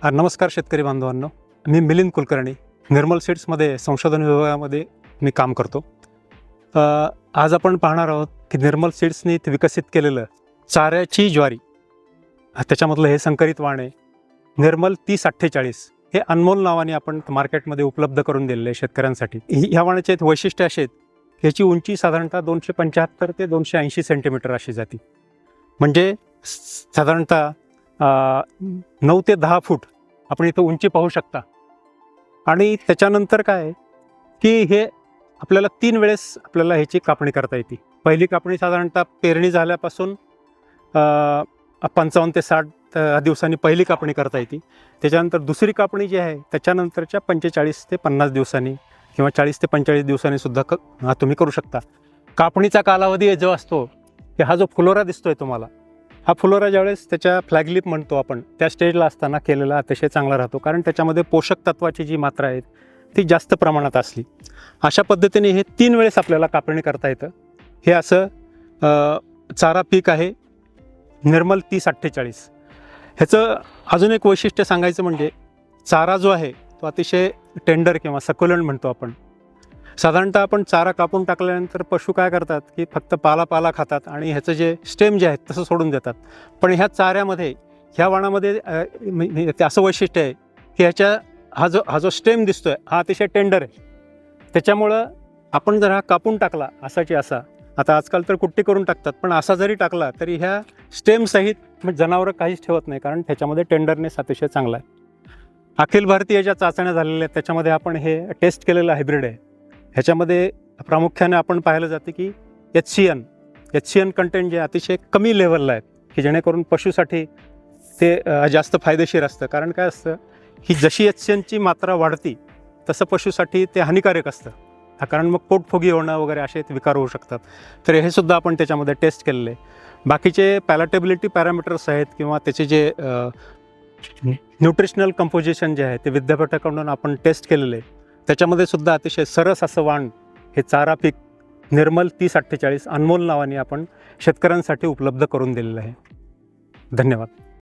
नमस्कार शेतकरी बांधवांनो, मी मिलिंद कुलकर्णी निर्मल सीड्समध्ये संशोधन विभागामध्ये मी काम करतो। आज आपण पाहणार आहोत की निर्मल सीड्सनी विकसित केलेलं चाऱ्याची ज्वारी, त्याच्यामधलं हे संकरित वाण निर्मल 3048 हे अनमोल नावाने आपण मार्केटमध्ये उपलब्ध करून दिलेले आहे शेतकऱ्यांसाठी। ह्या वाणाचे वैशिष्ट्य असे आहेत, याची उंची साधारणतः 275 ते 280 सेंटीमीटर अशी जाती, म्हणजे साधारणतः 9 ते 10 फूट आपण इथं उंची पाहू शकता। आणि त्याच्यानंतर काय की हे आपल्याला 3 वेळेस आपल्याला ह्याची कापणी करता येते। पहिली कापणी साधारणतः पेरणी झाल्यापासून 55 ते 60 दिवसांनी पहिली कापणी करता येते। त्याच्यानंतर दुसरी कापणी जी आहे त्याच्यानंतरच्या 45 ते 50 दिवसांनी किंवा 40 ते 45 दिवसांनी सुद्धा तुम्ही करू शकता। कापणीचा कालावधी जो असतो की हा जो फुलोरा दिसतोय तुम्हाला, हा फुलोरा ज्यावेळेस त्याच्या फ्लॅगलिप म्हणतो आपण, त्या स्टेजला असताना केलेला अतिशय चांगला राहतो, कारण त्याच्यामध्ये पोषक तत्वाची जी मात्रा आहे ती जास्त प्रमाणात असली। अशा पद्धतीने हे 3 वेळेस आपल्याला कापणी करता येतं। हे असं चारा पीक आहे निर्मल 3048। ह्याचं अजून एक वैशिष्ट्य सांगायचं म्हणजे चारा जो आहे तो अतिशय टेंडर किंवा सकुलंट म्हणतो आपण। साधारणतः आपण चारा कापून टाकल्यानंतर पशु काय करतात की फक्त पाला खातात आणि ह्याचं जे स्टेम जे आहे तसं सोडून देतात। पण ह्या चाऱ्यामध्ये, ह्या वाणामध्ये असं वैशिष्ट्य आहे की ह्याच्या हा जो स्टेम दिसतोय हा अतिशय टेंडर आहे। त्याच्यामुळं आपण जर हा कापून टाकला असाची असा, आता आजकाल तर कुट्टी करून टाकतात, पण असा जरी टाकला तरी ह्या स्टेम सहित जनावरं काहीच ठेवत नाही, कारण त्याच्यामध्ये टेंडरनेस अतिशय चांगला आहे। अखिल भारतीय ज्या चाचण्या झालेल्या आहेत त्याच्यामध्ये आपण हे टेस्ट केलेलं हायब्रिड आहे। ह्याच्यामध्ये प्रामुख्याने आपण पाहिलं जाते की HCN कंटेंट जे अतिशय कमी लेवलला आहेत, की जेणेकरून पशुसाठी ते जास्त फायदेशीर असतं। कारण काय असतं की जशी HCNची मात्रा वाढती तसं पशुसाठी ते हानिकारक असतं, कारण मग पोटफुगी होणं वगैरे असे विकार होऊ शकतात। तर हे सुद्धा आपण त्याच्यामध्ये टेस्ट केलेले आहे। बाकीचे पॅलाटेबिलिटी पॅरामीटर्स आहेत किंवा त्याचे जे न्यूट्रिशनल कंपोजिशन जे आहे ते विद्यापीठाकडून आपण टेस्ट केलेले आहे। त्याच्यामध्ये सुद्धा अतिशय सरस असं वाण हे चारा पीक निर्मल 3048 अनमोल नावाने आपण शेतकऱ्यांसाठी उपलब्ध करून दिलेलं आहे। धन्यवाद।